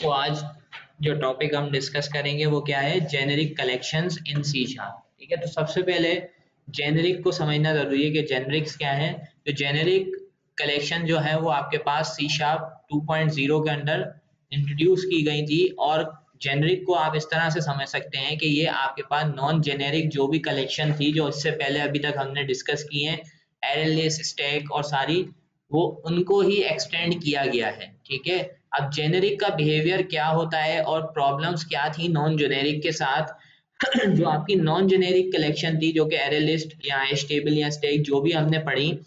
आज जो टॉपिक हम डिस्कस करेंगे वो क्या है, जेनेरिक कलेक्शंस इन सी शार्प। ठीक है, तो सबसे पहले जेनेरिक को समझना जरूरी है कि जेनेरिक्स क्या है। तो जेनेरिक कलेक्शन जो है वो आपके पास सी शार्प 2.0 के अंदर इंट्रोड्यूस की गई थी। और जेनेरिक को आप इस तरह से समझ सकते हैं कि ये आपके पास नॉन जेनेरिक जो भी कलेक्शन थी जो इससे पहले अभी तक हमने डिस्कस की हैं, एरेलिस, स्टैक और सारी, वो उनको ही एक्सटेंड किया गया है। ठीक है, अब जेनेरिक का बिहेवियर क्या होता है और प्रॉब्लम्स क्या थी नॉन जेनेरिक के साथ। जो आपकी नॉन जेनेरिक कलेक्शन थी, जो कि एरे लिस्ट या हैश टेबल या स्टैक जो भी हमने पढ़ी,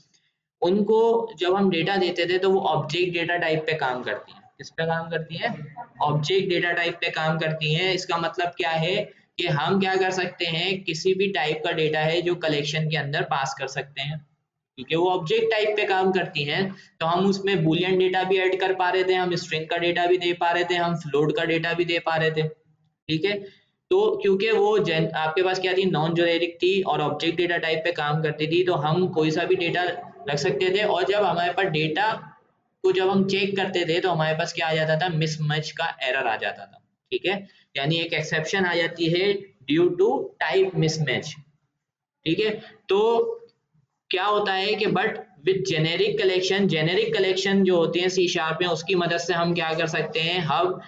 उनको जब हम डेटा देते थे तो वो ऑब्जेक्ट डेटा टाइप पे काम करती हैं। किस पे काम करती हैं? ऑब्जेक्ट डेटा टाइप पे काम करती हैं। इसका मतलब क्या है कि हम क्या कर सकते हैं, किसी भी टाइप का डेटा है जो कलेक्शन के अंदर पास कर सकते हैं, क्योंकि वो ऑब्जेक्ट टाइप पे काम करती हैं। तो हम उसमें बूलियन डेटा भी ऐड कर पा रहे थे, हम स्ट्रिंग का डेटा भी दे पा रहे थे, हम फ्लोट का डेटा भी दे पा रहे थे। ठीक है, तो क्योंकि वो आपके पास क्या थी, नॉन जेनेरिक थी और ऑब्जेक्ट डेटा टाइप पे काम करती थी, तो हम कोई सा भी डेटा रख सकते थे। और जब हमारे पास डेटा को जब हम चेक करते थे तो हमारे पास क्या आ जाता था, मिसमैच का एरर आ जाता था। ठीक है, यानी एक एक्सेप्शन आ जाती है ड्यू टू टाइप मिसमैच। ठीक है, तो क्या होता है कि बट विद जेनेरिक कलेक्शन जो होती है सी शार्प में, उसकी मदद से हम क्या कर सकते हैं, हम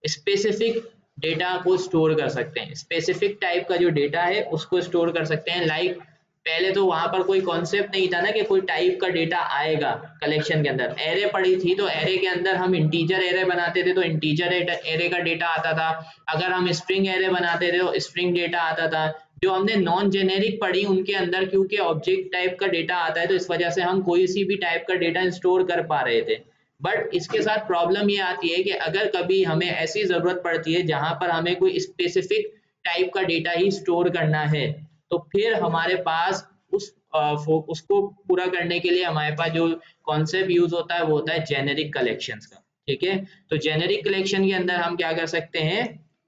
स्पेसिफिक डेटा को स्टोर कर सकते हैं। स्पेसिफिक टाइप का जो डेटा है उसको स्टोर कर सकते हैं। लाइक पहले तो वहां पर कोई कॉन्सेप्ट नहीं था ना कि कोई टाइप का डेटा आएगा कलेक्शन के अंदर। एरे पड़ी थी तो एरे के अंदर हम इंटीजर एरे बनाते थे तो इंटीजर एरे का डेटा आता था। अगर हम स्ट्रिंग एरे बनाते थे तो स्ट्रिंग डेटा आता था। जो हमने नॉन जेनेरिक पढ़ी उनके अंदर क्योंकि ऑब्जेक्ट टाइप का डेटा आता है तो इस वजह से हम कोई सी भी टाइप का डेटा स्टोर कर पा रहे थे। बट इसके साथ प्रॉब्लम ये आती है कि अगर कभी हमें ऐसी जरूरत पड़ती है जहां पर हमें कोई स्पेसिफिक टाइप का डेटा ही स्टोर करना है, तो फिर हमारे पास उसको पूरा करने के लिए हमारे पास जो कॉन्सेप्ट यूज होता है वो होता है जेनेरिक कलेक्शंस का। ठीक है, तो जेनेरिक कलेक्शन के अंदर हम क्या कर सकते हैं,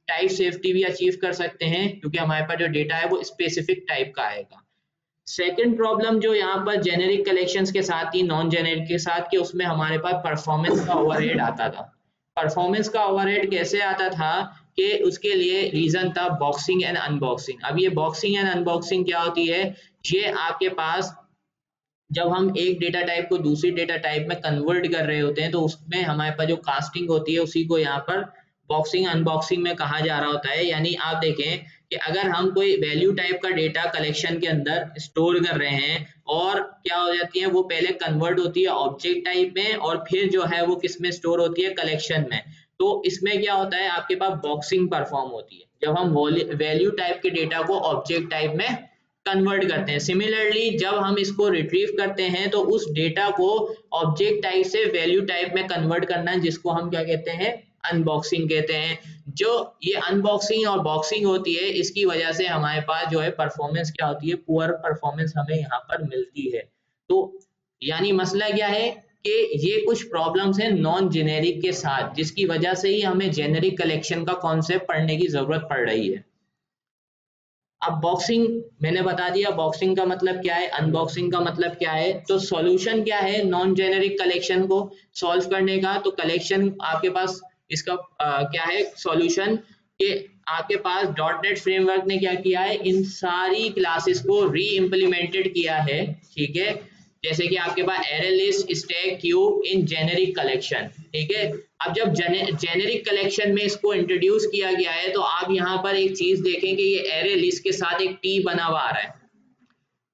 टाइप सेफ्टी भी अचीव कर सकते हैं क्योंकि हमारे पास जो डेटा है वो स्पेसिफिक टाइप का आएगा। सेकंड प्रॉब्लम जो यहाँ पर जेनेरिक कलेक्शंस के साथ ही नॉन जेनेरिक के साथ, कि उसमें हमारे पास परफॉर्मेंस का ओवरहेड आता था। परफॉर्मेंस का ओवरहेड कैसे आता था कि उसके लिए रीजन था बॉक्सिंग एंड अनबॉक्सिंग। अब ये बॉक्सिंग एंड अनबॉक्सिंग क्या होती है, ये आपके पास जब हम एक डेटा टाइप को दूसरी डेटा टाइप में कन्वर्ट कर रहे होते हैं तो उसमें हमारे पास जो कास्टिंग होती है उसी को यहाँ पर बॉक्सिंग अनबॉक्सिंग में कहा जा रहा होता है। यानी आप देखें कि अगर हम कोई वैल्यू टाइप का डेटा कलेक्शन के अंदर स्टोर कर रहे हैं और क्या हो जाती है, वो पहले कन्वर्ट होती है ऑब्जेक्ट टाइप में और फिर जो है वो किस में स्टोर होती है, कलेक्शन में। तो इसमें क्या होता है, आपके पास बॉक्सिंग परफॉर्म होती है जब हम वैल्यू टाइप के डेटा को ऑब्जेक्ट टाइप में कन्वर्ट करते हैं। सिमिलरली जब हम इसको रिट्रीव करते हैं तो उस डेटा को ऑब्जेक्ट टाइप से वैल्यू टाइप में कन्वर्ट करना है, जिसको हम क्या कहते हैं, अनबॉक्सिंग कहते हैं। जो ये अनबॉक्सिंग और बॉक्सिंग होती है इसकी वजह से हमारे पास जो है परफॉर्मेंस क्या होती है, पुअर परफॉर्मेंस हमें यहाँ पर मिलती है। तो यानी मसला क्या है कि ये कुछ प्रॉब्लम्स हैं नॉन जेनेरिक के साथ, जिसकी वजह से ही हमें जेनेरिक कलेक्शन का कॉन्सेप्ट पढ़ने की जरूरत पड़ रही है। अब बॉक्सिंग मैंने बता दिया, बॉक्सिंग का मतलब क्या है, अनबॉक्सिंग का मतलब क्या है। तो सॉल्यूशन क्या है नॉन जेनेरिक कलेक्शन को सॉल्व करने का, तो कलेक्शन आपके पास इसका क्या है सॉल्यूशन, कि आपके पास डॉट नेट फ्रेमवर्क ने क्या किया है, इन सारी क्लासेस को री इम्प्लीमेंटेड किया है। ठीक है, जैसे कि आपके पास array list, stack, queue in generic collection. ठीक है, अब जब जेनेरिक कलेक्शन में इसको इंट्रोड्यूस किया गया है तो आप यहाँ पर एक चीज देखें कि ये एरे लिस्ट के साथ एक टी बना हुआ आ रहा है।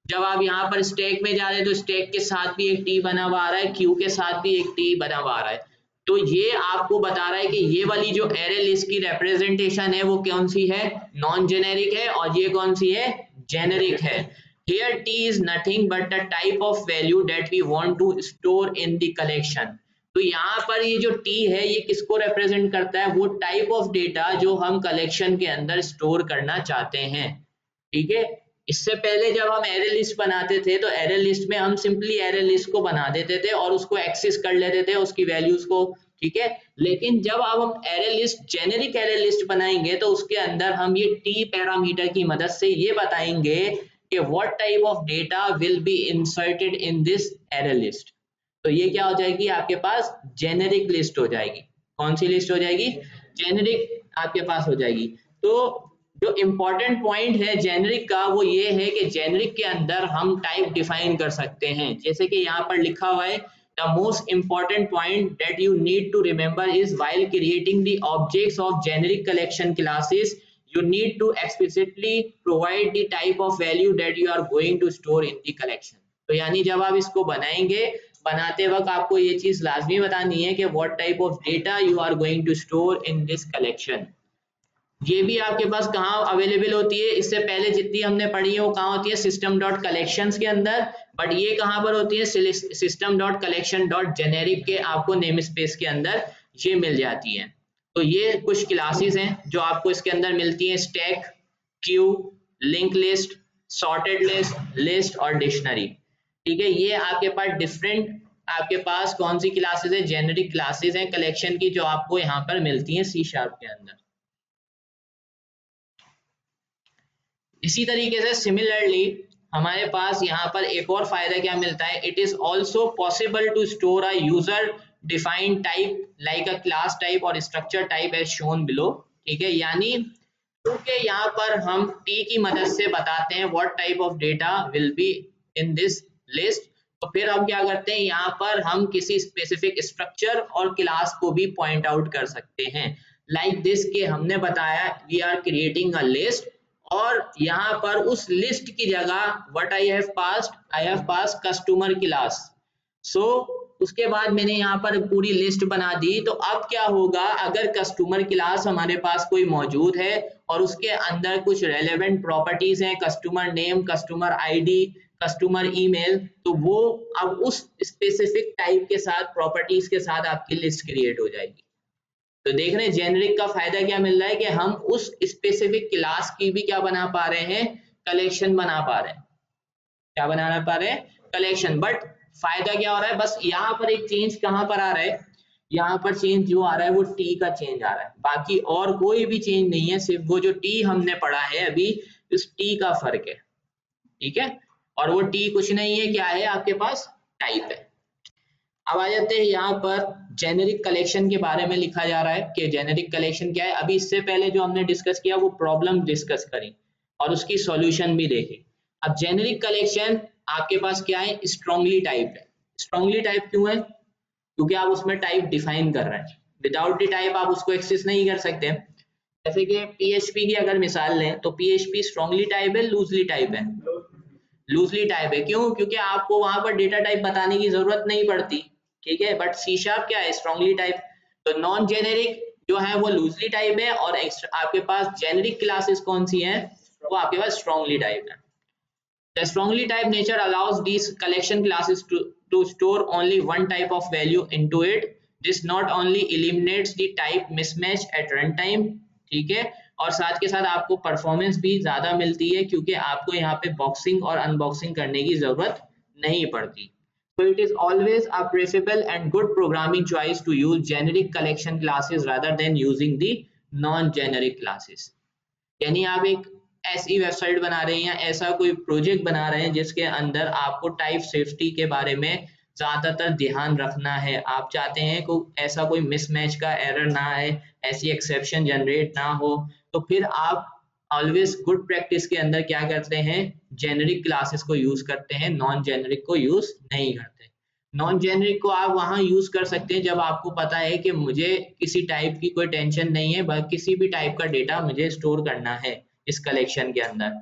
जब आप यहाँ पर स्टैक में जा रहे हैं तो स्टैक के साथ भी एक टी बना हुआ आ रहा है, क्यू के साथ भी एक टी बना हुआ आ रहा है। तो ये आपको बता रहा है कि ये वाली जो एरे लिस्ट की रिप्रेजेंटेशन है वो कौन सी है, नॉन जेनेरिक है, और ये कौन सी है, जेनेरिक है। Here T is nothing but the type of value that we want to store in the collection। तो यहाँ पर ये जो T है ये किसको रिप्रेजेंट करता है, वो टाइप ऑफ डेटा जो हम कलेक्शन के अंदर स्टोर करना चाहते हैं। ठीक है, इससे पहले जब हम एरे लिस्ट बनाते थे तो एरे लिस्ट में हम सिंपली एरे लिस्ट को बना देते थे और उसको एक्सेस कर लेते थे उसकी वैल्यूज को। ठीक है, लेकिन जब अब हम array list, generic array list बनाएंगे तो उसके अंदर हम ये टी पैरामीटर की मदद से ये बताएंगे कि what type of data will be inserted in this array list. तो ये क्या हो जाएगी, आपके पास जेनेरिक लिस्ट हो जाएगी। कौन सी लिस्ट हो जाएगी? जेनेरिक आपके पास हो जाएगी। तो जो इम्पोर्टेंट पॉइंट है जेनेरिक का वो ये है कि जेनेरिक के अंदर हम टाइप डिफाइन कर सकते हैं, जैसे कि यहाँ पर लिखा हुआ है the most important point that you need to remember is while creating the objects of generic collection classes you need to explicitly provide the type of value that you are going to store in the collection। तो यानी जब आप इसको बनाएंगे, बनाते वक्त आपको ये चीज लाजमी बतानी है कि what type of data you are going to store in this collection। ये भी आपके पास कहाँ अवेलेबल होती है? इससे पहले जितनी हमने पढ़ी है वो कहाँ होती है? सिस्टम डॉट कलेक्शंस के अंदर, बट ये कहाँ पर होती है? System dot collection dot generic के आपको नेम स्पेस के अंदर ये मिल जाती है। तो ये कुछ क्लासेस हैं जो आपको इसके अंदर मिलती हैं, stack, Q, link list, sorted list, list और डिक्शनरी। ठीक है, ये आपके पास डिफरेंट आपके पास कौन सी क्लासेस है? जेनेरिक क्लासेस हैं कलेक्शन की जो आपको यहाँ पर मिलती हैं C# के अंदर। इसी तरीके से सिमिलरली हमारे पास यहाँ पर एक और फायदा क्या मिलता है? It is also possible to store a user defined type like a class type और structure type as shown below. ठीक है, यानी क्योंकि यहाँ पर हम टी की मदद से बताते हैं what type of data will be in this list, तो फिर हम क्या करते हैं, यहाँ पर हम किसी स्पेसिफिक स्ट्रक्चर और क्लास को भी पॉइंट आउट कर सकते हैं। लाइक दिस के हमने बताया we are creating a list, और यहाँ पर उस लिस्ट की जगह what I have passed customer class. So उसके बाद मैंने यहाँ पर पूरी लिस्ट बना दी। तो अब क्या होगा, अगर कस्टमर क्लास हमारे पास कोई मौजूद है और उसके अंदर कुछ रेलेवेंट प्रॉपर्टीज हैं, customer name, customer ID, customer email, तो वो अब उस स्पेसिफिक टाइप के साथ प्रॉपर्टीज के साथ आपकी लिस्ट क्रिएट हो जाएगी। तो देख रहे हैं जेनेरिक का फायदा क्या मिल रहा है कि हम उस स्पेसिफिक क्लास की भी क्या बना पा रहे हैं? कलेक्शन बना पा रहे हैं। क्या बना पा रहे हैं? कलेक्शन। बट फायदा क्या हो रहा है? बस यहाँ पर एक चेंज कहाँ पर आ रहा है? यहाँ पर चेंज जो आ रहा है वो टी का चेंज आ रहा है, बाकी और कोई भी चेंज नहीं है, सिर्फ वो जो टी हमने पढ़ा है अभी उस टी का फर्क है। ठीक है, और वो टी कुछ नहीं है, क्या है आपके पास? टाइप है। अब आ जाते हैं यहाँ पर जेनेरिक कलेक्शन के बारे में लिखा जा रहा है कि जेनेरिक कलेक्शन क्या है। अभी इससे पहले जो हमने डिस्कस किया वो प्रॉब्लम डिस्कस करी और उसकी सॉल्यूशन भी देखे। अब जेनेरिक कलेक्शन आपके पास क्या है? स्ट्रांगली टाइप है। स्ट्रांगली टाइप क्यों है? क्योंकि आप उसमें टाइप डिफाइन कर रहे हैं, विदाउट द टाइप आप उसको एक्सेस नहीं कर सकते। जैसे कि PHP की अगर मिसाल लें तो PHP स्ट्रांगली टाइप है, लूजली टाइप है? लूजली टाइप है। क्यों? क्योंकि आपको वहां पर डेटा टाइप बताने की जरूरत नहीं पड़ती। ठीक है, बट C# क्या है? Strongly type. तो नॉन जेनेरिक जो है वो लूजली टाइप है, और आपके पास जेनेरिक क्लासेस कौन सी हैं? वो आपके पास स्ट्रांगली टाइप है। The strongly type nature allows these collection classes to store only one type of value into it. This not only eliminates the type mismatch at runtime, ठीक है, और साथ के साथ आपको परफॉर्मेंस भी ज्यादा मिलती है क्योंकि आपको यहाँ पे बॉक्सिंग और अनबॉक्सिंग करने की जरूरत नहीं पड़ती। So it is always a preferable and good programming choice to use generic collection classes rather than using the non-generic classes। यानी आप एक ऐसी वेबसाइट बना रहे हैं या ऐसा कोई प्रोजेक्ट बना रहे हैं जिसके अंदर आपको टाइप सेफ्टी के बारे में ज्यादातर ध्यान रखना है। आप चाहते हैं को ऐसा कोई मिसमैच का एरर ना आए, ऐसी एक्सेप्शन जनरेट ना हो, तो फिर आप ऑलवेज गुड प्रैक्टिस के अंदर क्या करते हैं? जेनेरिक क्लासेस को यूज करते हैं, नॉन जेनेरिक को यूज नहीं करते। नॉन जेनेरिक को आप वहां यूज कर सकते हैं जब आपको पता है कि मुझे किसी टाइप की कोई टेंशन नहीं है, बल्कि किसी भी टाइप का डेटा मुझे स्टोर करना है इस कलेक्शन के अंदर।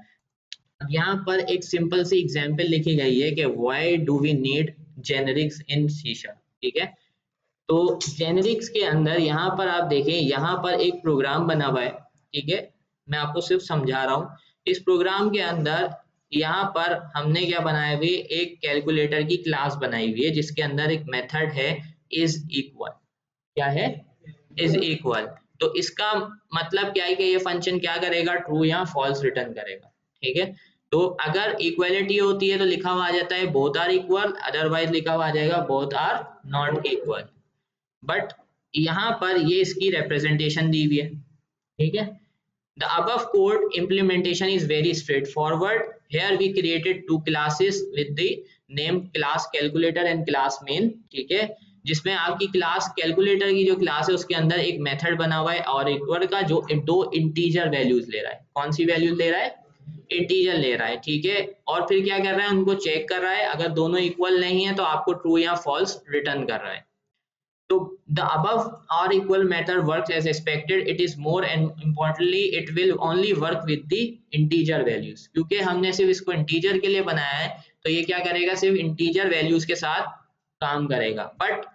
यहाँ पर एक सिंपल सी एग्जांपल लिखी गई है कि why do we need generics in C#। ठीक है, तो जेनेरिक्स के अंदर यहाँ पर आप देखें, यहाँ पर एक प्रोग्राम बना हुआ है। ठीक है, मैं आपको सिर्फ समझा रहा हूँ। इस प्रोग्राम के अंदर यहाँ पर हमने क्या बनाया हुई? एक कैलकुलेटर की क्लास बनाई हुई है जिसके अंदर एक मेथड है इज इक्वल। क्या है? Is equal. तो इसका मतलब क्या है कि ये फंक्शन क्या करेगा? ट्रू या फॉल्स रिटर्न करेगा। ठीक है, तो अगर इक्वलिटी होती है तो लिखा हुआ आ जाता है बोथ आर इक्वल, अदरवाइज लिखा हुआ आ जाएगा both are not equal. But यहाँ पर ये इसकी रिप्रेजेंटेशन दी हुई है। ठीक है, the above code implementation is very straightforward. Here we created two classes with the name class calculator and class main. ठीक है, जिसमें आपकी क्लास कैलकुलेटर की जो क्लास है उसके अंदर एक मेथड बना हुआ है और इक्वल का जो दो इंटीजर वैल्यूज ले रहा है। कौन सी वैल्यूज ले रहा है? इंटीजर ले रहा है, ठीक है। और फिर क्या कर रहा है? उनको चेक कर रहा है, अगर दोनों इक्वल नहीं है तो आपको ट्रू या फॉल्स रिटर्न कर रहा है। So the above or equal method works as expected. It is more and importantly it will only work with the integer values. क्योंकि हमने सिर्फ इसको इंटीजर के लिए बनाया है तो ये क्या करेगा? सिर्फ इंटीजर वैल्यूज के साथ काम करेगा। बट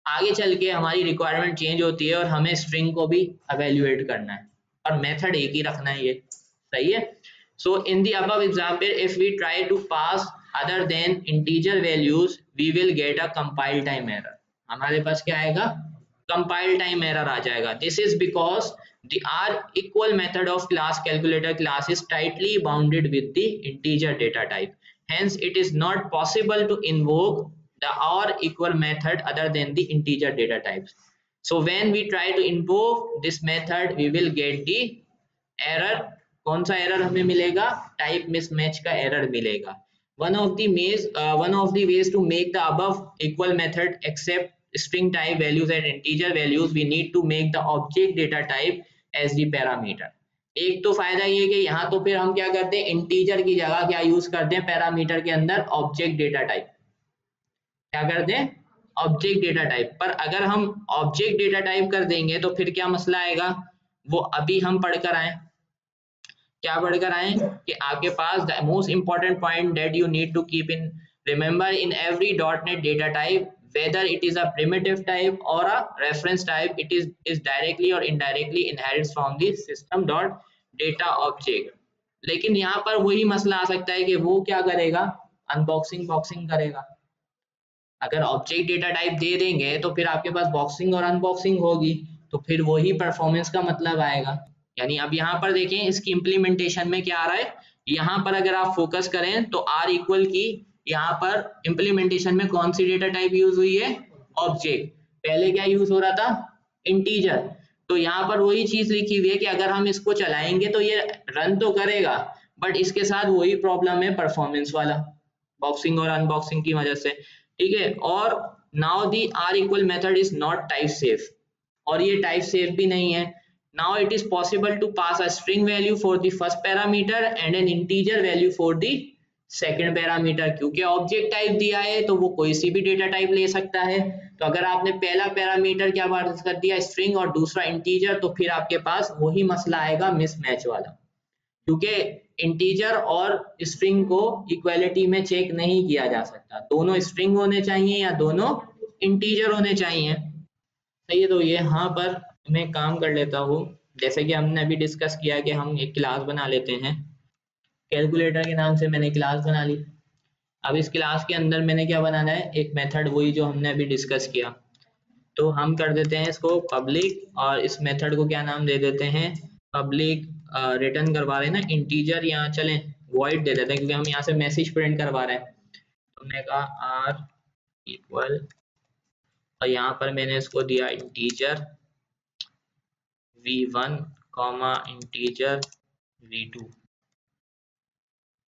आगे चल के हमारी रिक्वायरमेंट चेंज होती है और हमें स्ट्रिंग को भी एवेल्युएट करना है और मेथड एक ही रखना है, ये सही है। So in the above example if we try to pass other than integer values we will get a compile time error. हमारे पास क्या आएगा? कंपाइल टाइम एरर आ जाएगा। This is because the R equal method of class calculator class is tightly bounded with the integer data type. Hence, it is not possible to invoke the or equal method other than the integer data types. So when we try to invoke this method, we will get the error. कौन सा error हमें मिलेगा? Type mismatch का error मिलेगा। One of the ways to make the above equal method accept string type values and integer values, we need to make the object data type as the parameter. एक तो फायदा ये कि यहाँ तो फिर हम क्या करते हैं? इंटीजर की जगह क्या यूज करते हैं? पैरामीटर के अंदर ऑब्जेक्ट डेटा टाइप। क्या करते हैं? Object data type. पर अगर हम ऑब्जेक्ट डेटा टाइप कर देंगे तो फिर क्या मसला आएगा? वो अभी हम पढ़कर आए। क्या पढ़कर आए कि आपके पास the most important point that you need to keep in remember in every .NET data type whether it is a primitive type or a reference type, it is directly or indirectly inherits from the system dot data object. लेकिन यहाँ पर वही मसला आ सकता है कि वो क्या करेगा? अनबॉक्सिंग बॉक्सिंग करेगा। अगर ऑब्जेक्ट डेटा टाइप दे देंगे तो फिर आपके पास बॉक्सिंग और अनबॉक्सिंग होगी तो फिर वही परफॉर्मेंस का मतलब आएगा। यानी अब यहाँ पर देखें इसकी इम्प्लीमेंटेशन में क्या आ रहा है। यहाँ पर अगर आप फोकस करें तो आर इक्वल की यहाँ पर इम्प्लीमेंटेशन में कौन सी डेटा टाइप यूज हुई है? ऑब्जेक्ट। पहले क्या यूज हो रहा था? इंटीजर। तो यहाँ पर वही चीज लिखी हुई है कि अगर हम इसको चलाएंगे तो ये रन तो करेगा बट इसके साथ वही प्रॉब्लम है परफॉर्मेंस वाला, बॉक्सिंग और अनबॉक्सिंग की वजह से, ठीक है। और now the are equal method is not type safe, और ये टाइप सेफ भी नहीं है। Now it is possible to pass a string value for the first parameter and an integer value for the second parameter. क्योंकि object type दिया है तो वो कोई सी भी डेटा टाइप ले सकता है। तो अगर आपने पहला पैरामीटर क्या पास कर दिया स्ट्रिंग और दूसरा इंटीजर तो फिर आपके पास वही मसला आएगा मिसमैच वाला, क्योंकि इंटीजर और स्ट्रिंग को इक्वालिटी में चेक नहीं किया जा सकता। दोनों स्ट्रिंग होने चाहिए या दोनों इंटीजर होने चाहिए, सही है। तो ये यहाँ पर मैं काम कर लेता हूँ। जैसे कि हमने अभी डिस्कस किया कि हम एक क्लास बना लेते हैं, कैलकुलेटर के नाम से मैंने क्लास बना ली। अब इस क्लास के अंदर मैंने क्या बनाना है? एक मेथड, वही जो हमने अभी डिस्कस किया। तो हम कर देते हैं इसको पब्लिक और इस मेथड को क्या नाम दे देते हैं? पब्लिक रिटर्न करवा रहे हैं ना इंटीजर, यहाँ चलें वॉइड दे देते हैं क्योंकि हम यहाँ से मैसेज प्रिंट करवा रहे हैं। तो हमने कहा आर इक्वल और यहाँ पर मैंने इसको दिया integer v1 comma integer v2।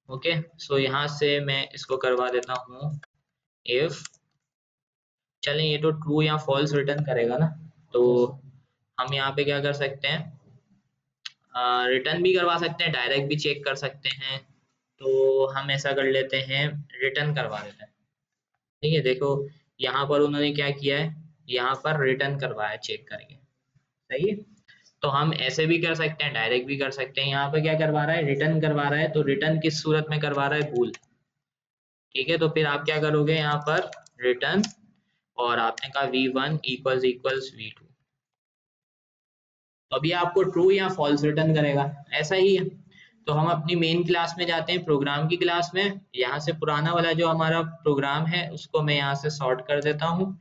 Okay, so यहाँ से मैं इसको करवा देता हूँ इफ, चलें ये तो ट्रू या फॉल्स रिटर्न करेगा ना, तो हम यहाँ पे क्या कर सकते हैं? रिटर्न भी करवा सकते हैं, डायरेक्ट भी चेक कर सकते हैं। तो हम ऐसा कर लेते हैं, रिटर्न करवा देते हैं। ठीक है, देखो यहाँ पर उन्होंने क्या किया है, यहाँ पर रिटर्न करवाया चेक करके, सही है। तो हम ऐसे भी कर सकते हैं, डायरेक्ट भी कर सकते हैं। यहाँ पे क्या करवा रहा है? रिटर्न करवा रहा है। तो रिटर्न किस सूरत में करवा रहा है? बूल, ठीक है। तो फिर आप क्या करोगे यहाँ पर? रिटर्न और आपने कहा v1 इक्वल्स इक्वल्स v2। तो अभी आपको ट्रू या फॉल्स रिटर्न करेगा, ऐसा ही है। तो हम अपनी मेन क्लास में जाते हैं, प्रोग्राम की क्लास में। यहाँ से पुराना वाला जो हमारा प्रोग्राम है उसको मैं यहाँ से सॉर्ट कर देता हूँ,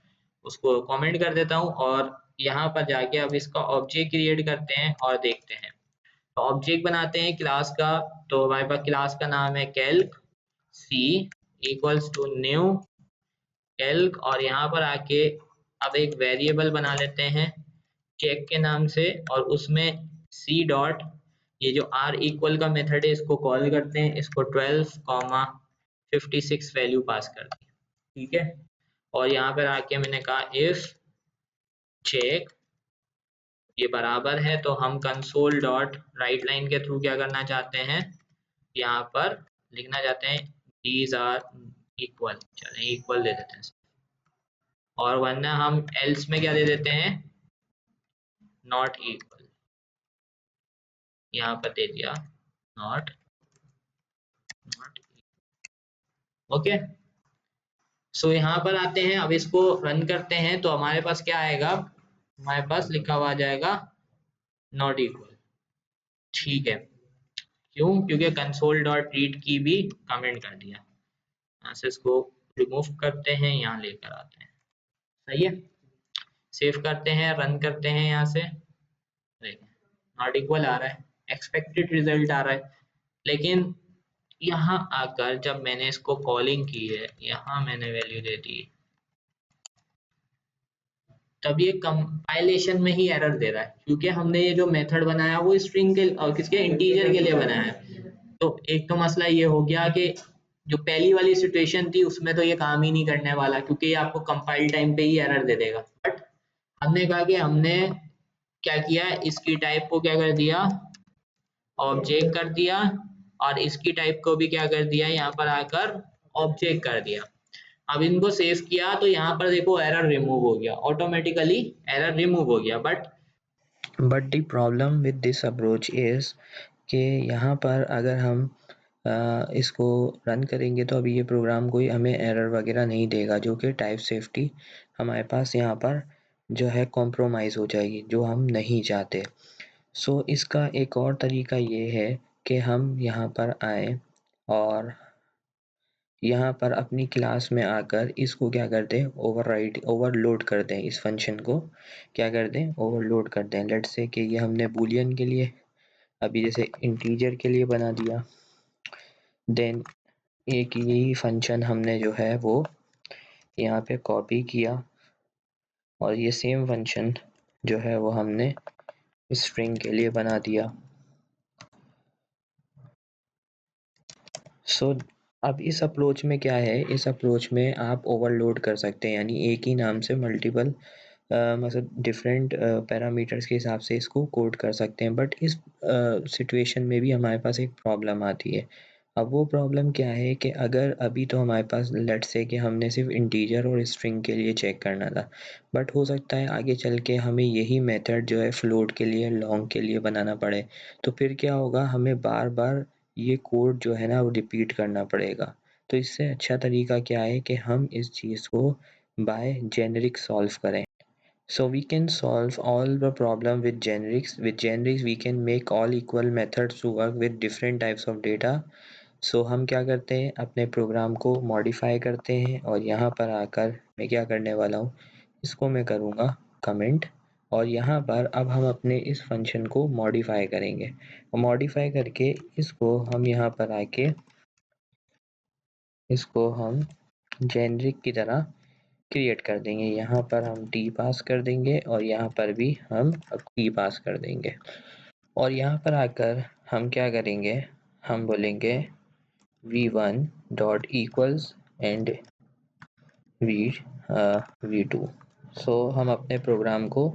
उसको कमेंट कर देता हूँ और यहाँ पर जाके अब इसका ऑब्जेक्ट क्रिएट करते हैं और देखते हैं। तो ऑब्जेक्ट बनाते हैं क्लास का। तो हमारे पास क्लास का नाम है calc C equals to new calc, और यहाँ पर आके अब एक वेरिएबल बना लेते हैं चेक के नाम से, और उसमें सी डॉट ये जो आर इक्वल का मेथड है इसको कॉल करते हैं, इसको 12, 56 वैल्यू पास कर दी, ठीक है। और यहाँ पर आके मैंने कहा इफ चेक ये बराबर है, तो हम कंसोल डॉट राइट लाइन के थ्रू क्या करना चाहते हैं, यहाँ पर लिखना चाहते हैं दीज आर इक्वल, चलें इक्वल दे देते हैं, और वरना हम एल्स में क्या दे देते हैं, नॉट इक्वल, यहाँ पर दे दिया नॉट नॉट ओके। सो यहाँ पर आते हैं, अब इसको रन करते हैं तो हमारे पास क्या आएगा, हमारे पास लिखा हुआ आ जाएगा नॉट इक्वल, ठीक है। क्यों, क्योंकि कंसोल डॉट रीड की भी कमेंट कर दिया। यहाँ से इसको रिमूव करते हैं, यहाँ लेकर आते हैं, सही है। सेव करते हैं, रन करते हैं, यहाँ से देखिए नॉट इक्वल आ रहा है, एक्सपेक्टेड रिजल्ट आ रहा है। लेकिन यहाँ आकर जब मैंने इसको कॉलिंग की है, यहाँ मैंने वैल्यू दे दी, तब ये कंपाइलेशन में ही एरर दे रहा है, क्योंकि हमने ये जो मेथड बनाया वो स्ट्रिंग के और किसके इंटीजर के लिए बनाया है। तो एक तो मसला ये हो गया कि जो पहली वाली सिचुएशन थी उसमें तो ये काम ही नहीं करने वाला, क्योंकि ये आपको कंपाइल टाइम पे ही एरर दे देगा। बट हमने कहा कि हमने क्या किया, इसकी टाइप को क्या कर दिया, ऑब्जेक्ट कर दिया, और इसकी टाइप को भी क्या कर दिया, यहाँ पर आकर ऑब्जेक्ट कर दिया। अब इनको सेव किया तो यहाँ पर देखो एरर रिमूव हो गया, ऑटोमेटिकली एरर रिमूव हो गया। But the problem with this approach is कि यहाँ पर अगर हम इसको रन करेंगे तो अभी ये प्रोग्राम कोई हमें एरर वगैरह नहीं देगा, जो कि टाइप सेफ्टी हमारे पास यहाँ पर जो है कॉम्प्रोमाइज़ हो जाएगी, जो हम नहीं चाहते। सो इसका एक और तरीका ये है कि हम यहाँ पर आएँ और यहाँ पर अपनी क्लास में आकर इसको क्या कर दें, ओवरलोड कर दें, इस फंक्शन को क्या कर दें, ओवरलोड कर दें। लेट्स से कि ये हमने बूलियन के लिए अभी जैसे इंटीजर के लिए बना दिया, देन एक यही फंक्शन हमने जो है वो यहाँ पे कॉपी किया, और ये सेम फंक्शन जो है वो हमने स्ट्रिंग के लिए बना दिया। सो अब इस अप्रोच में क्या है, इस अप्रोच में आप ओवरलोड कर सकते हैं, यानी एक ही नाम से मल्टीपल मतलब डिफरेंट पैरामीटर्स के हिसाब से इसको कोड कर सकते हैं। बट इस सिचुएशन में भी हमारे पास एक प्रॉब्लम आती है। अब वो प्रॉब्लम क्या है कि अगर अभी तो हमारे पास लेट्स से कि हमने सिर्फ इंटीजर और स्ट्रिंग के लिए चेक करना था, बट हो सकता है आगे चल के हमें यही मेथड जो है फ्लोट के लिए, लॉन्ग के लिए बनाना पड़े। तो फिर क्या होगा, हमें बार बार ये कोड जो है ना वो रिपीट करना पड़ेगा। तो इससे अच्छा तरीका क्या है कि हम इस चीज़ को बाय जेनेरिक सॉल्व करें। So we can solve all the problem with generics. With generics we can make all equal methods to work with different types of data. So हम क्या करते हैं, अपने प्रोग्राम को मॉडिफाई करते हैं, और यहाँ पर आकर मैं क्या करने वाला हूँ, इसको मैं करूँगा कमेंट, और यहाँ पर अब हम अपने इस फंक्शन को मॉडिफाई करेंगे, और मॉडिफाई करके इसको हम यहाँ पर आके इसको हम जेनरिक की तरह क्रिएट कर देंगे। यहाँ पर हम टी पास कर देंगे, और यहाँ पर भी हम टी पास कर देंगे, और यहाँ पर आकर हम क्या करेंगे, हम बोलेंगे v1 dot equals and v2। सो हम अपने प्रोग्राम को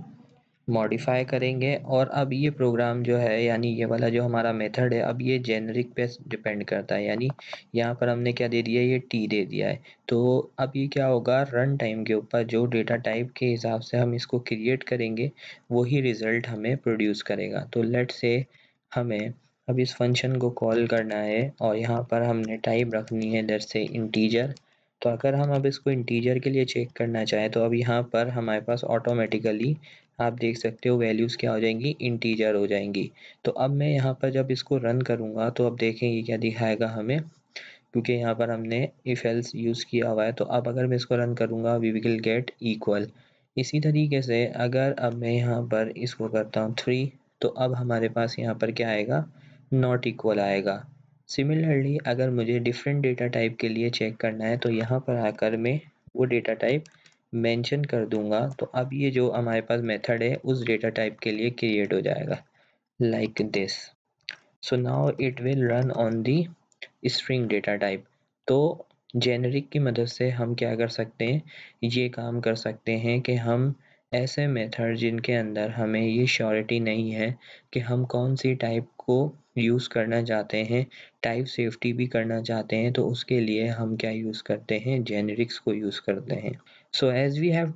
मॉडिफाई करेंगे, और अब ये प्रोग्राम जो है, यानी ये वाला जो हमारा मेथड है, अब ये जेनरिक पे डिपेंड करता है, यानी यहाँ पर हमने क्या दे दिया है, ये टी दे दिया है। तो अब ये क्या होगा, रन टाइम के ऊपर जो डेटा टाइप के हिसाब से हम इसको क्रिएट करेंगे वही रिज़ल्ट हमें प्रोड्यूस करेगा। तो लेट से हमें अब इस फंक्शन को कॉल करना है, और यहाँ पर हमने टाइप रखनी है लेट्स से इंटीजर। तो अगर हम अब इसको इंटीजर के लिए चेक करना चाहें तो अब यहाँ पर हमारे पास ऑटोमेटिकली आप देख सकते हो वैल्यूज़ क्या हो जाएंगी, इंटीजर हो जाएंगी। तो अब मैं यहाँ पर जब इसको रन करूँगा तो अब देखेंगे क्या दिखाएगा हमें, क्योंकि यहाँ पर हमने इफ़ एल्स यूज़ किया हुआ है। तो अब अगर मैं इसको रन करूँगा वी विल गेट इक्वल। इसी तरीके से अगर अब मैं यहाँ पर इसको करता हूँ 3, तो अब हमारे पास यहाँ पर क्या आएगा, नॉट इक्वल आएगा। सिमिलरली अगर मुझे डिफरेंट डेटा टाइप के लिए चेक करना है तो यहाँ पर आकर मैं वो डेटा टाइप मेंशन कर दूंगा, तो अब ये जो हमारे पास मेथड है उस डेटा टाइप के लिए क्रिएट हो जाएगा like this. So now it will run on the string data type. तो जेनेरिक की मदद से हम क्या कर सकते हैं, ये काम कर सकते हैं कि हम ऐसे मेथड जिनके अंदर हमें ये श्योरिटी नहीं है कि हम कौन सी टाइप को यूज़ करना चाहते हैं, टाइप सेफ्टी भी करना चाहते हैं, तो उसके लिए हम क्या यूज़ करते हैं, जेनेरिक्स को यूज़ करते हैं। So as we have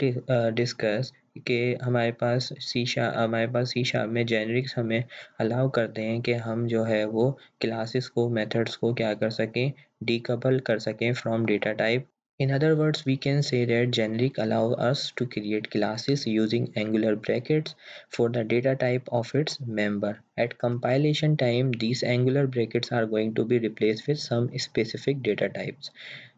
discuss कि हमारे पास सी शार्प में जेनेरिक्स हमें अलाउ करते हैं कि हम जो है वो क्लासेस को, मेथड्स को क्या कर सकें, decouple कर सकें from data type. In other words, we can say that generic allow us to create classes using angular brackets for the data type of its member. At compilation time, these angular brackets are going to be replaced with some specific data types.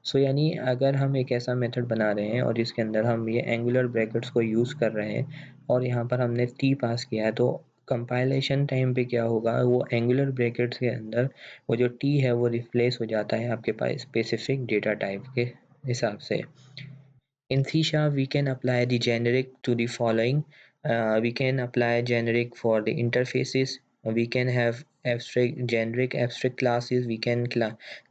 So यानी अगर हम एक ऐसा method बना रहे हैं और इसके अंदर हम ये एंगुलर ब्रैकेट्स को यूज़ कर रहे हैं और यहाँ पर हमने t पास किया है, तो कंपाइलेशन टाइम पे क्या होगा, वो एंगुलर ब्रैकेट्स के अंदर वो जो t है वो रिप्लेस हो जाता है आपके पास स्पेसिफिक डेटा टाइप के हिसाब से। In C Sharp, we can apply the generic to the following. We can apply generic for the interfaces. We can have generic abstract classes. We can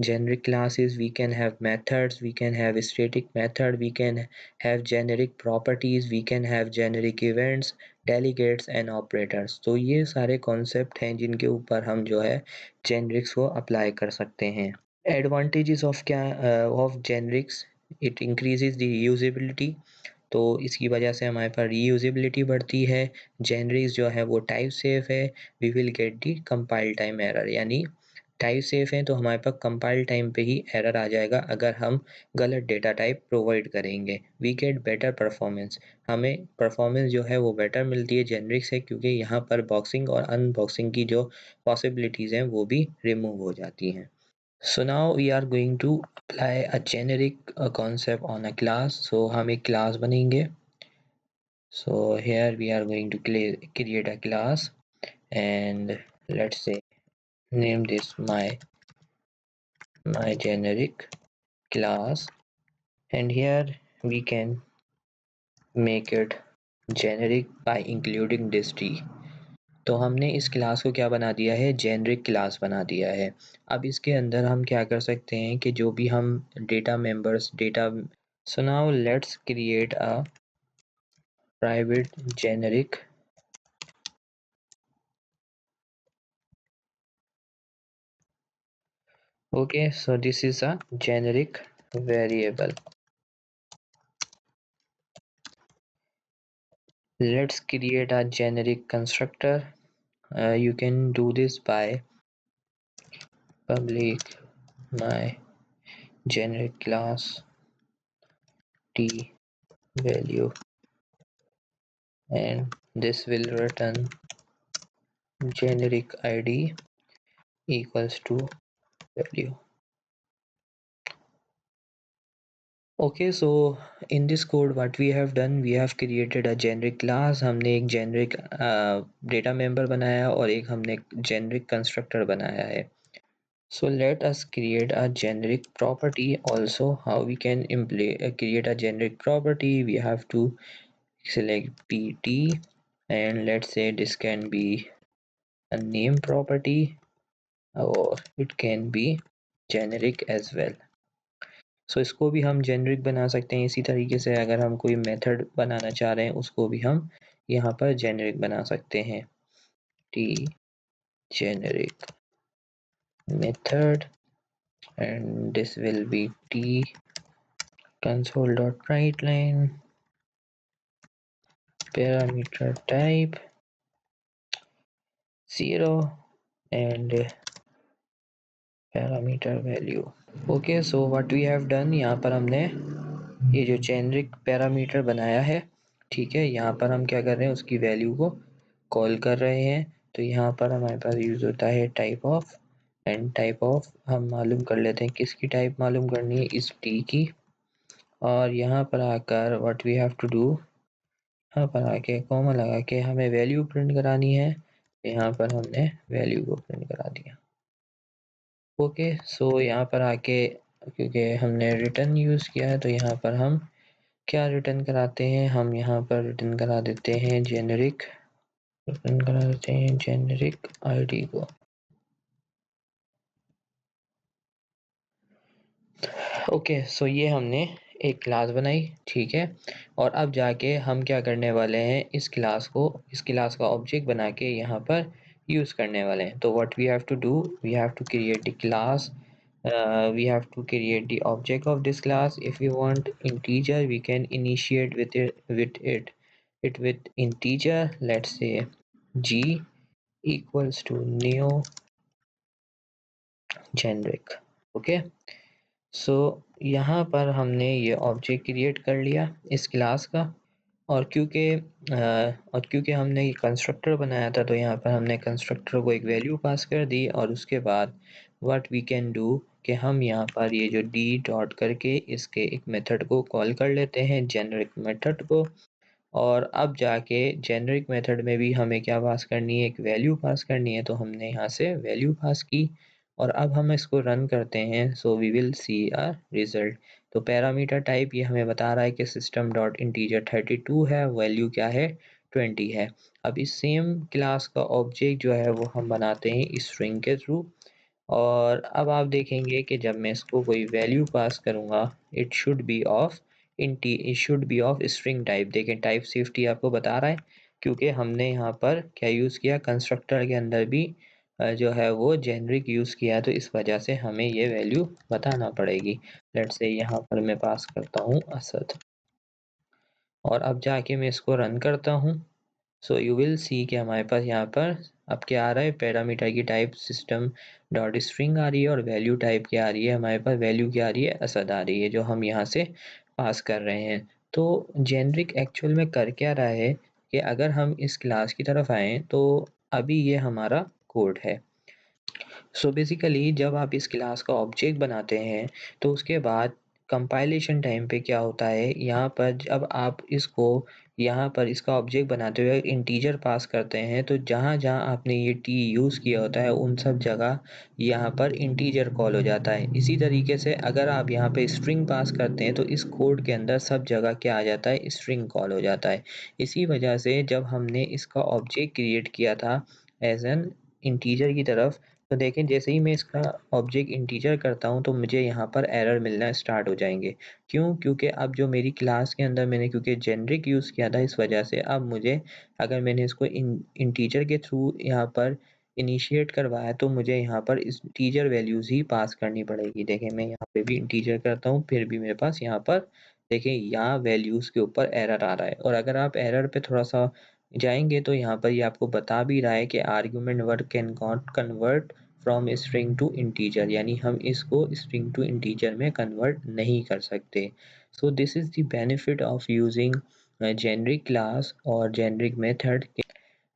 generic classes. We can have methods. We can have static method. We can have generic properties. We can have generic events, delegates and operators. तो ये सारे concept हैं जिनके ऊपर हम जो है generics को अप्लाई कर सकते हैं। Advantages of generics, it increases the reusability, तो इसकी वजह से हमारे पास रीयूजेबिलिटी बढ़ती है। जेनरिक्स जो है वो टाइप सेफ है। We will get the compile time error, यानी टाइप सेफ है तो हमारे पास कंपाइल टाइम पे ही एरर आ जाएगा अगर हम गलत डेटा टाइप प्रोवाइड करेंगे। वी गेट बेटर परफॉर्मेंस, हमें परफॉर्मेंस जो है वो बेटर मिलती है जेनरिक से, क्योंकि यहाँ पर बॉक्सिंग और अनबॉक्सिंग की जो पॉसिबिलिटीज़ हैं वो भी रिमूव हो जाती हैं। So now we are going to apply a generic concept on a class. So हम एक class बनेंगे. So here we are going to create a class and let's say name this my generic class, and here we can make it generic by including this t. तो हमने इस class को क्या बना दिया है, जेनरिक क्लास बना दिया है। अब इसके अंदर हम क्या कर सकते हैं कि जो भी हम data members so now let's create a private generic okay, so this is a generic variable. Let's create a generic constructor. You can do this by public my generic class t value, and this will return generic id equals to value. Okay, so in this code what we have done, we have created a generic class. हमने एक generic data member बनाया और एक हमने generic constructor बनाया है. So let us create a generic property also. How we can create a generic property, we have to select pt and let's say this can be a name property or it can be generic as well. So इसको भी हम generic बना सकते हैं। इसी तरीके से अगर हम कोई मेथड बनाना चाह रहे हैं उसको भी हम यहाँ पर जेनरिक बना सकते हैं। t generic method and this will be t console.writeLine parameter type 0 and parameter value. Okay, so what we have done, यहाँ पर हमने ये जो जेनरिक पैरामीटर बनाया है, ठीक है, यहाँ पर हम क्या कर रहे हैं, उसकी वैल्यू को कॉल कर रहे हैं। तो यहाँ पर हमारे पास यूज़ होता है type of, and type of हम मालूम कर लेते हैं किसकी टाइप मालूम करनी है, इस टी की। और यहाँ पर आकर what we have to do, यहाँ पर आके कॉमा लगा के हमें वैल्यू प्रिंट करानी है। यहाँ पर हमने वैल्यू को प्रिंट करा दिया। ओके, सो यहाँ पर आके क्योंकि हमने रिटर्न यूज़ किया है तो यहाँ पर हम क्या रिटर्न कराते हैं, हम यहाँ पर रिटर्न करा देते हैं जेनरिक, रिटर्न करा देते हैं जेनरिक आईडी को। ओके, सो ये हमने एक क्लास बनाई, ठीक है। और अब जाके हम क्या करने वाले हैं, इस क्लास का ऑब्जेक्ट बना के यहाँ पर यूज़ करने वाले हैं। तो what we have to do, we have to create the class, we have to create the object of this class. If we want integer, we can initiate with it with integer. Let's say g equals to new generic. Okay, सो यहाँ पर हमने ये object create कर लिया इस class का। और क्योंकि हमने ये कंस्ट्रक्टर बनाया था, तो यहाँ पर हमने कंस्ट्रक्टर को एक वैल्यू पास कर दी। और उसके बाद व्हाट वी कैन डू कि हम यहाँ पर ये जो डी डॉट करके इसके एक मेथड को कॉल कर लेते हैं, जेनरिक मेथड को। और अब जाके जेनरिक मेथड में भी हमें क्या पास करनी है, एक वैल्यू पास करनी है। तो हमने यहाँ से वैल्यू पास की और अब हम इसको रन करते हैं। So we will see a result. तो पैरामीटर टाइप ये हमें बता रहा है कि सिस्टम डॉट इंटीजर 32 है, वैल्यू क्या है 20 है। अब इस सेम क्लास का ऑब्जेक्ट जो है वो हम बनाते हैं स्ट्रिंग के थ्रू। और अब आप देखेंगे कि जब मैं इसको कोई वैल्यू पास करूँगा, it should be of string type. देखें टाइप सेफ्टी आपको बता रहा है, क्योंकि हमने यहाँ पर क्या यूज़ किया, कंस्ट्रक्टर के अंदर भी जो है वो जेनरिक यूज़ किया है, तो इस वजह से हमें ये वैल्यू बताना पड़ेगी। लेट्स से यहाँ पर मैं पास करता हूँ असद, और अब जाके मैं इसको रन करता हूँ। सो यू विल सी कि हमारे पास यहाँ पर अब क्या आ रहा है, पैरामीटर की टाइप सिस्टम डॉट स्ट्रिंग आ रही है और वैल्यू टाइप क्या आ रही है, हमारे पास वैल्यू क्या आ रही है, असद आ रही है, जो हम यहाँ से पास कर रहे हैं। तो जेनरिक एक्चुअल में कर क्या रहा है कि अगर हम इस क्लास की तरफ आएँ तो अभी ये हमारा कोड है। सो बेसिकली जब आप इस क्लास का ऑब्जेक्ट बनाते हैं तो उसके बाद कंपाइलेशन टाइम पे क्या होता है, यहाँ पर जब आप इसको यहाँ पर इसका ऑब्जेक्ट बनाते हुए इंटीजर पास करते हैं, तो जहाँ जहाँ आपने ये टी यूज़ किया होता है उन सब जगह यहाँ पर इंटीजर कॉल हो जाता है। इसी तरीके से अगर आप यहाँ पे स्ट्रिंग पास करते हैं तो इस कोड के अंदर सब जगह क्या आ जाता है, स्ट्रिंग कॉल हो जाता है। इसी वजह से जब हमने इसका ऑब्जेक्ट क्रिएट किया था एज एन इंटीजर की तरफ, तो देखें जैसे ही मैं इसका ऑब्जेक्ट इंटीजर करता हूँ तो मुझे यहाँ पर एरर मिलना स्टार्ट हो जाएंगे। क्यों? क्योंकि अब जो मेरी क्लास के अंदर मैंने क्योंकि जेनरिक यूज़ किया था, इस वजह से अब मुझे अगर मैंने इसको इंटीजर के थ्रू यहाँ पर इनिशिएट करवाया तो मुझे यहाँ पर इस इंटीजर वैल्यूज़ ही पास करनी पड़ेगी। देखें मैं यहाँ पे भी इंटीजर करता हूँ, फिर भी मेरे पास यहाँ पर देखें यहाँ वैल्यूज़ के ऊपर एरर आ रहा है। और अगर आप एरर पे थोड़ा सा जाएंगे तो यहाँ पर ये आपको बता भी रहा है कि argument word can not convert from string to integer, यानी हम इसको स्ट्रिंग टू इंटीजर में कन्वर्ट नहीं कर सकते। So this is the benefit of using generic class और जेनरिक मेथड।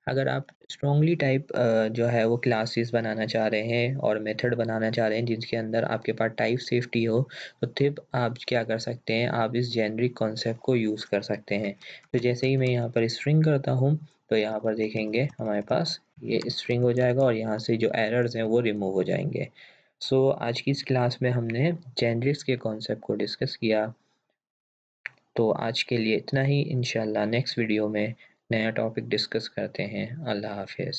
अगर आप स्ट्रॉन्गली टाइप जो है वो क्लासेस बनाना चाह रहे हैं और मेथड बनाना चाह रहे हैं जिसके अंदर आपके पास टाइप सेफ्टी हो, तो फिर आप क्या कर सकते हैं, आप इस जेनरिक कॉन्सेप्ट को यूज़ कर सकते हैं। तो जैसे ही मैं यहाँ पर स्ट्रिंग करता हूँ तो यहाँ पर देखेंगे हमारे पास ये स्ट्रिंग हो जाएगा और यहाँ से जो एरर्स हैं वो रिमूव हो जाएंगे। सो आज की इस क्लास में हमने जेनरिक्स के कॉन्सेप्ट को डिस्कस किया। तो आज के लिए इतना ही, इंशाल्लाह नेक्स्ट वीडियो में नया टॉपिक डिस्कस करते हैं। अल्लाह हाफिज़।